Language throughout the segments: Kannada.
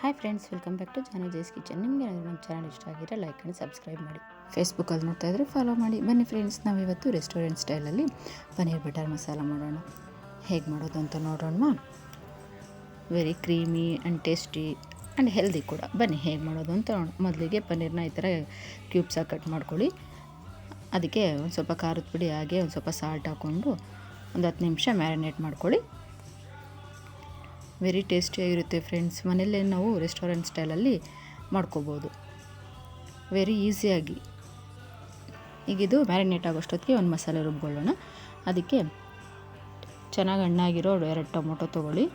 Hi friends, welcome back to Janu Jay's kitchen. ನಿಮಗೆ ನಮ್ಮ ಚಾನಲ್ ಇಷ್ಟ ಆಗಿದ್ರೆ ಲೈಕ್ ಆ್ಯಂಡ್ ಸಬ್ಸ್ಕ್ರೈಬ್ ಮಾಡಿ. ಫೇಸ್ಬುಕ್ಕಲ್ಲಿ ನೋಡ್ತಾ ಇದ್ದರೆ ಫಾಲೋ ಮಾಡಿ. ಬನ್ನಿ ಫ್ರೆಂಡ್ಸ್, ನಾವಿವತ್ತು ರೆಸ್ಟೋರೆಂಟ್ ಸ್ಟೈಲಲ್ಲಿ ಪನ್ನೀರ್ ಬಟರ್ ಮಸಾಲ ಮಾಡೋಣ. ಹೇಗೆ ಮಾಡೋದು ಅಂತ ನೋಡೋಣ. Very creamy and tasty and healthy ಕೂಡ. ಬನ್ನಿ ಹೇಗೆ ಮಾಡೋದು ಅಂತ ನೋಡೋಣ. ಮೊದಲಿಗೆ ಪನ್ನೀರ್ನ ಈ ಥರ ಕ್ಯೂಬ್ಸಾಗಿ ಕಟ್ ಮಾಡ್ಕೊಳ್ಳಿ. ಅದಕ್ಕೆ ಒಂದು ಸ್ವಲ್ಪ ಖಾರದ ಪುಡಿ ಹಾಗೆ ಒಂದು ಸ್ವಲ್ಪ ಸಾಲ್ಟ್ ಹಾಕ್ಕೊಂಡು ಒಂದು 10 ನಿಮಿಷ ಮ್ಯಾರಿನೇಟ್ ಮಾಡ್ಕೊಳ್ಳಿ. ವೆರಿ ಟೇಸ್ಟಿಯಾಗಿರುತ್ತೆ ಫ್ರೆಂಡ್ಸ್. ಮನೆಯಲ್ಲೇ ನಾವು ರೆಸ್ಟೋರೆಂಟ್ ಸ್ಟೈಲಲ್ಲಿ ಮಾಡ್ಕೋಬೋದು ವೆರಿ ಈಸಿಯಾಗಿ. ಈಗ ಇದು ಮ್ಯಾರಿನೇಟ್ ಆಗೋಷ್ಟೊತ್ತಿಗೆ ಒಂದು ಮಸಾಲೆ ರುಬ್ಕೊಳ್ಳೋಣ. ಅದಕ್ಕೆ ಚೆನ್ನಾಗಿ ಹಣ್ಣಾಗಿರೋ 2 ಟೊಮೊಟೊ ತೊಗೊಳ್ಳಿ.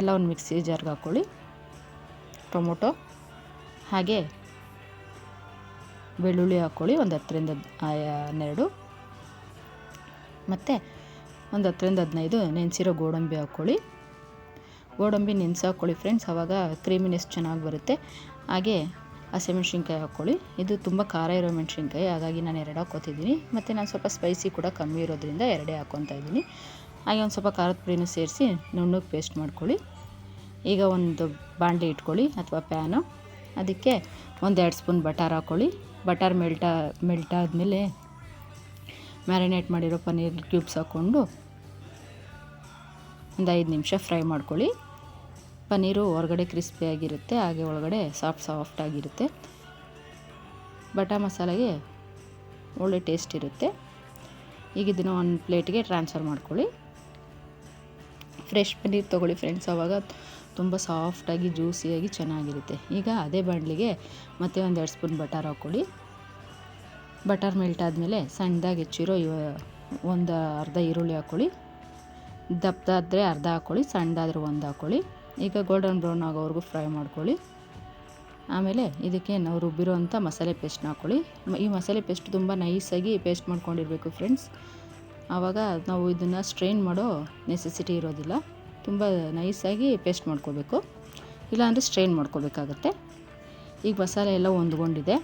ಎಲ್ಲ ಒಂದು ಮಿಕ್ಸಿ ಜಾರ್ಗೆ ಹಾಕ್ಕೊಳ್ಳಿ. ಟೊಮೊಟೊ ಹಾಗೆ ಬೆಳ್ಳುಳ್ಳಿ ಹಾಕ್ಕೊಳ್ಳಿ, ಒಂದು 10ರಿಂದ 12. ಮತ್ತು ಒಂದು 10ರಿಂದ 15 ನೆನೆಸಿರೋ ಗೋಡಂಬಿ ಹಾಕ್ಕೊಳ್ಳಿ. ಗೋಡಂಬಿ ನೆನೆಸಿ ಹಾಕ್ಕೊಳ್ಳಿ ಫ್ರೆಂಡ್ಸ್, ಆವಾಗ ಕ್ರೀಮಿನೆಸ್ ಚೆನ್ನಾಗಿ ಬರುತ್ತೆ. ಹಾಗೆ ಹಸಿಮೆಣ್ಸಿನ್ಕಾಯಿ ಹಾಕ್ಕೊಳ್ಳಿ. ಇದು ತುಂಬ ಖಾರ ಇರೋ ಮೆಣಸಿನ್ಕಾಯಿ, ಹಾಗಾಗಿ ನಾನು 2 ಹಾಕ್ಕೋತಿದ್ದೀನಿ. ಮತ್ತು ನಾನು ಸ್ವಲ್ಪ ಸ್ಪೈಸಿ ಕೂಡ ಕಮ್ಮಿ ಇರೋದ್ರಿಂದ 2 ಹಾಕ್ಕೊತಾ ಇದ್ದೀನಿ. ಹಾಗೆ ಒಂದು ಸ್ವಲ್ಪ ಖಾರದ ಪುಡಿನೂ ಸೇರಿಸಿ ನುಣ್ಣಗೆ ಪೇಸ್ಟ್ ಮಾಡ್ಕೊಳ್ಳಿ. ಈಗ ಒಂದು ಬಾಣಲೆ ಇಟ್ಕೊಳ್ಳಿ ಅಥವಾ ಪ್ಯಾನು. ಅದಕ್ಕೆ ಒಂದು 2 ಸ್ಪೂನ್ ಬಟರ್ ಹಾಕ್ಕೊಳ್ಳಿ. ಬಟರ್ ಮೆಲ್ಟ್ ಆದಮೇಲೆ ಮ್ಯಾರಿನೇಟ್ ಮಾಡಿರೋ ಪನ್ನೀರ್ ಕ್ಯೂಬ್ಸ್ ಹಾಕ್ಕೊಂಡು ಒಂದು 5 ನಿಮಿಷ ಫ್ರೈ ಮಾಡ್ಕೊಳ್ಳಿ. ಪನ್ನೀರು ಹೊರಗಡೆ ಕ್ರಿಸ್ಪಿಯಾಗಿರುತ್ತೆ, ಹಾಗೆ ಒಳಗಡೆ ಸಾಫ್ಟ್ ಆಗಿರುತ್ತೆ. ಬಟರ್ ಮಸಾಲೆಗೆ ಒಳ್ಳೆ ಟೇಸ್ಟ್ ಇರುತ್ತೆ. ಈಗ ಇದನ್ನು ಒಂದು ಪ್ಲೇಟ್ಗೆ ಟ್ರಾನ್ಸ್ಫರ್ ಮಾಡ್ಕೊಳ್ಳಿ. ಫ್ರೆಶ್ ಪನ್ನೀರ್ ತೊಗೊಳ್ಳಿ ಫ್ರೆಂಡ್ಸ್, ಆವಾಗ ತುಂಬ ಸಾಫ್ಟಾಗಿ ಜ್ಯೂಸಿಯಾಗಿ ಚೆನ್ನಾಗಿರುತ್ತೆ. ಈಗ ಅದೇ ಬಾಣಲಿಗೆ ಮತ್ತೆ ಒಂದು 2 ಸ್ಪೂನ್ ಬಟರ್ ಹಾಕ್ಕೊಳ್ಳಿ. ಬಟರ್ ಮೆಲ್ಟ್ ಆದಮೇಲೆ ಸಣ್ಣದಾಗಿ ಹೆಚ್ಚಿರೋ ಒಂದು ಅರ್ಧ ಈರುಳ್ಳಿ ಹಾಕ್ಕೊಳ್ಳಿ. ದಪ್ಪದಾದರೆ ಅರ್ಧ ಹಾಕ್ಕೊಳ್ಳಿ, ಸಣ್ಣದಾದರೆ 1 ಹಾಕ್ಕೊಳ್ಳಿ. ಈಗ ಗೋಲ್ಡನ್ ಬ್ರೌನ್ ಆಗೋವರೆಗೂ ಫ್ರೈ ಮಾಡ್ಕೊಳ್ಳಿ. ಆಮೇಲೆ ಇದಕ್ಕೆ ನಾವು ರುಬ್ಬಿರೋ ಅಂಥ ಮಸಾಲೆ ಪೇಸ್ಟ್ನ ಹಾಕ್ಕೊಳ್ಳಿ. ಈ ಮಸಾಲೆ ಪೇಸ್ಟ್ ತುಂಬ ನೈಸಾಗಿ ಪೇಸ್ಟ್ ಮಾಡ್ಕೊಂಡಿರಬೇಕು ಫ್ರೆಂಡ್ಸ್, ಆವಾಗ ನಾವು ಇದನ್ನು ಸ್ಟ್ರೈನ್ ಮಾಡೋ ನೆಸೆಸಿಟಿ ಇರೋದಿಲ್ಲ. ತುಂಬ ನೈಸಾಗಿ ಪೇಸ್ಟ್ ಮಾಡ್ಕೋಬೇಕು, ಇಲ್ಲಾಂದರೆ ಸ್ಟ್ರೈನ್ ಮಾಡ್ಕೋಬೇಕಾಗತ್ತೆ. ಈಗ ಮಸಾಲೆ ಎಲ್ಲ ಹೊಂದ್ಕೊಂಡಿದೆ.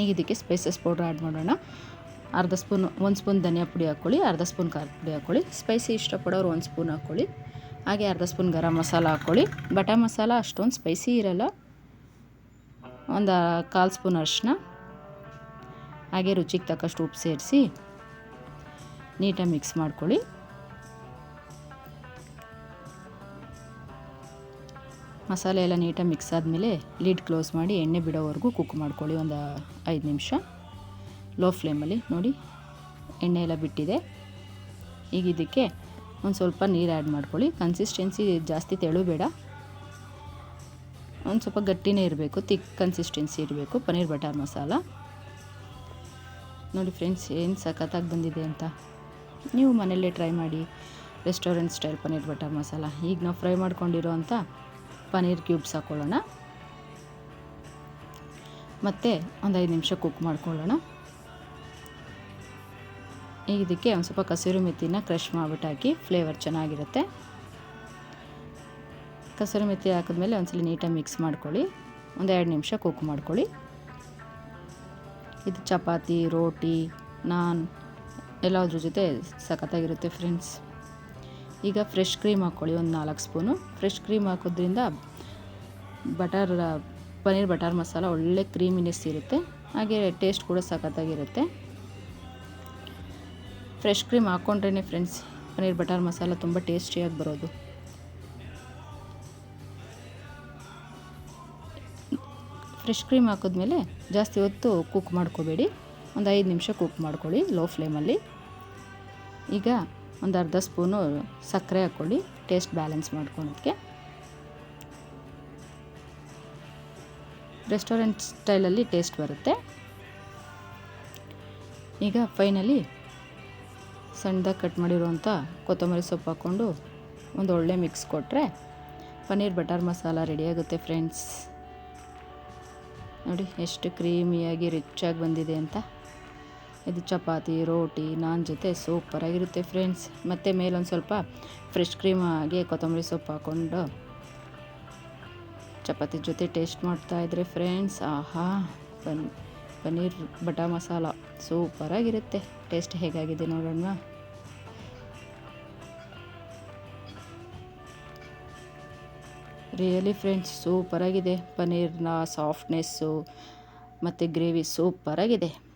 ಈಗ ಇದಕ್ಕೆ ಸ್ಪೈಸಸ್ ಪೌಡ್ರ್ ಆ್ಯಡ್ ಮಾಡೋಣ. 1 ಸ್ಪೂನ್ ಧನಿಯಾ ಪುಡಿ ಹಾಕ್ಕೊಳ್ಳಿ, 1/2 ಸ್ಪೂನ್ ಖಾರದ ಪುಡಿ ಹಾಕ್ಕೊಳ್ಳಿ. ಸ್ಪೈಸಿ ಇಷ್ಟಪಡೋರು 1 ಸ್ಪೂನ್ ಹಾಕ್ಕೊಳ್ಳಿ. ಹಾಗೆ 1/2 ಸ್ಪೂನ್ ಗರಂ ಮಸಾಲ ಹಾಕ್ಕೊಳ್ಳಿ. ಬಟರ್ ಮಸಾಲ ಅಷ್ಟೊಂದು ಸ್ಪೈಸಿ ಇರಲ್ಲ. ಒಂದು 1/4 ಸ್ಪೂನ್ ಅರಿಶಿನ, ಹಾಗೆ ರುಚಿಗೆ ತಕ್ಕಷ್ಟು ಉಪ್ಪು ಸೇರಿಸಿ ನೀಟಾಗಿ ಮಿಕ್ಸ್ ಮಾಡ್ಕೊಳ್ಳಿ. ಮಸಾಲೆ ಎಲ್ಲ ನೀಟಾಗಿ ಮಿಕ್ಸ್ ಆದಮೇಲೆ ಲಿಡ್ ಕ್ಲೋಸ್ ಮಾಡಿ ಎಣ್ಣೆ ಬಿಡೋವರೆಗೂ ಕುಕ್ ಮಾಡ್ಕೊಳ್ಳಿ. ಒಂದು 5 ನಿಮಿಷ ಲೋ ಫ್ಲೇಮಲ್ಲಿ. ನೋಡಿ, ಎಣ್ಣೆ ಎಲ್ಲ ಬಿಟ್ಟಿದೆ. ಈಗ ಇದಕ್ಕೆ ಒಂದು ಸ್ವಲ್ಪ ನೀರು ಆ್ಯಡ್ ಮಾಡ್ಕೊಳ್ಳಿ. ಕನ್ಸಿಸ್ಟೆನ್ಸಿ ಜಾಸ್ತಿ ತೆಳು ಬೇಡ, ಒಂದು ಸ್ವಲ್ಪ ಗಟ್ಟಿನೇ ಇರಬೇಕು, ತಿಕ್ ಕನ್ಸಿಸ್ಟೆನ್ಸಿ ಇರಬೇಕು ಪನ್ನೀರ್ ಬಟರ್ ಮಸಾಲ. ನೋಡಿ ಫ್ರೆಂಡ್ಸ್, ಏನು ಸಖತ್ತಾಗಿ ಬಂದಿದೆ ಅಂತ. ನೀವು ಮನೆಯಲ್ಲೇ ಟ್ರೈ ಮಾಡಿ restaurant style paneer butter masala. ಈಗ ನಾವು ಫ್ರೈ ಮಾಡ್ಕೊಂಡಿರೋ ಅಂಥ ಪನ್ನೀರ್ ಕ್ಯೂಬ್ಸ್ ಹಾಕ್ಕೊಳ್ಳೋಣ. ಮತ್ತು ಒಂದು 5 ನಿಮಿಷ ಕುಕ್ ಮಾಡ್ಕೊಳ್ಳೋಣ. ಈಗ ಇದಕ್ಕೆ ಒಂದು ಸ್ವಲ್ಪ ಕಸೂರಿ ಮೆಥಿನ ಕ್ರಷ್ ಮಾಡಿಬಿಟ್ಟು ಹಾಕಿ, ಫ್ಲೇವರ್ ಚೆನ್ನಾಗಿರುತ್ತೆ. ಕಸೂರಿ ಮೆಥಿ ಹಾಕಿದ್ಮೇಲೆ ಒಂದ್ಸಲ ನೀಟಾಗಿ ಮಿಕ್ಸ್ ಮಾಡ್ಕೊಳ್ಳಿ. ಒಂದು 2 ನಿಮಿಷ ಕುಕ್ ಮಾಡ್ಕೊಳ್ಳಿ. ಇದು ಚಪಾತಿ, ರೋಟಿ, ನಾನ್ ಎಲ್ಲದ್ರ ಜೊತೆ ಸಖತ್ತಾಗಿರುತ್ತೆ ಫ್ರೆಂಡ್ಸ್. ಈಗ ಫ್ರೆಶ್ ಕ್ರೀಮ್ ಹಾಕ್ಕೊಳ್ಳಿ, ಒಂದು 4 ಸ್ಪೂನು. ಫ್ರೆಶ್ ಕ್ರೀಮ್ ಹಾಕೋದ್ರಿಂದ ಪನ್ನೀರ್ ಬಟರ್ ಮಸಾಲ ಒಳ್ಳೆ ಕ್ರೀಮಿನೆಸ್ ಇರುತ್ತೆ, ಹಾಗೆ ಟೇಸ್ಟ್ ಕೂಡ ಸಖತ್ತಾಗಿರುತ್ತೆ. ಫ್ರೆಶ್ ಕ್ರೀಮ್ ಹಾಕ್ಕೊಂಡ್ರೇ ಫ್ರೆಂಡ್ಸ್ ಪನ್ನೀರ್ ಬಟರ್ ಮಸಾಲ ತುಂಬ ಟೇಸ್ಟಿಯಾಗಿ ಬರೋದು. ಫ್ರೆಶ್ ಕ್ರೀಮ್ ಹಾಕಿದ್ಮೇಲೆ ಜಾಸ್ತಿ ಹೊತ್ತು ಕುಕ್ ಮಾಡ್ಕೋಬೇಡಿ, ಒಂದು 5 ನಿಮಿಷ ಕುಕ್ ಮಾಡ್ಕೊಳ್ಳಿ ಲೋ ಫ್ಲೇಮಲ್ಲಿ. ಈಗ ಒಂದು 1/2 ಸ್ಪೂನು ಸಕ್ಕರೆ ಹಾಕ್ಕೊಳ್ಳಿ, ಟೇಸ್ಟ್ ಬ್ಯಾಲೆನ್ಸ್ ಮಾಡ್ಕೊಳೋದಕ್ಕೆ. ರೆಸ್ಟೋರೆಂಟ್ ಸ್ಟೈಲಲ್ಲಿ ಟೇಸ್ಟ್ ಬರುತ್ತೆ. ಈಗ ಫೈನಲಿ ಸಣ್ಣದಾಗಿ ಕಟ್ ಮಾಡಿರುವಂಥ ಕೊತ್ತಂಬರಿ ಸೊಪ್ಪು ಹಾಕ್ಕೊಂಡು ಒಂದು ಒಳ್ಳೆ ಮಿಕ್ಸ್ ಕೊಟ್ಟರೆ ಪನ್ನೀರ್ ಬಟರ್ ಮಸಾಲ ರೆಡಿಯಾಗುತ್ತೆ ಫ್ರೆಂಡ್ಸ್. ನೋಡಿ ಎಷ್ಟು ಕ್ರೀಮಿಯಾಗಿ ರಿಚಾಗಿ ಬಂದಿದೆ ಅಂತ. ಇದು ಚಪಾತಿ, ರೋಟಿ, ನಾನ್ ಜೊತೆ ಸೂಪರಾಗಿರುತ್ತೆ ಫ್ರೆಂಡ್ಸ್. ಮತ್ತು ಮೇಲೊಂದು ಸ್ವಲ್ಪ ಫ್ರೆಶ್ ಕ್ರೀಮ್ ಹಾಗೆ ಕೊತ್ತಂಬರಿ ಸೊಪ್ಪು ಹಾಕ್ಕೊಂಡು ಚಪಾತಿ ಜೊತೆ ಟೇಸ್ಟ್ ಮಾಡ್ತಾಯಿದ್ರೆ ಫ್ರೆಂಡ್ಸ್, ಆಹಾ, ಪನ್ನೀರ್ ಬಟರ್ ಮಸಾಲ ಸೂಪರಾಗಿರುತ್ತೆ. ಟೇಸ್ಟ್ ಹೇಗಾಗಿದೆ ನೋಡೋಣ. ರಿಯಲಿ ಫ್ರೆಂಡ್ಸ್ ಸೂಪರಾಗಿದೆ. ಪನ್ನೀರ್ನ ಸಾಫ್ಟ್ನೆಸ್ಸು ಮತ್ತು ಗ್ರೇವಿ ಸೂಪರಾಗಿದೆ.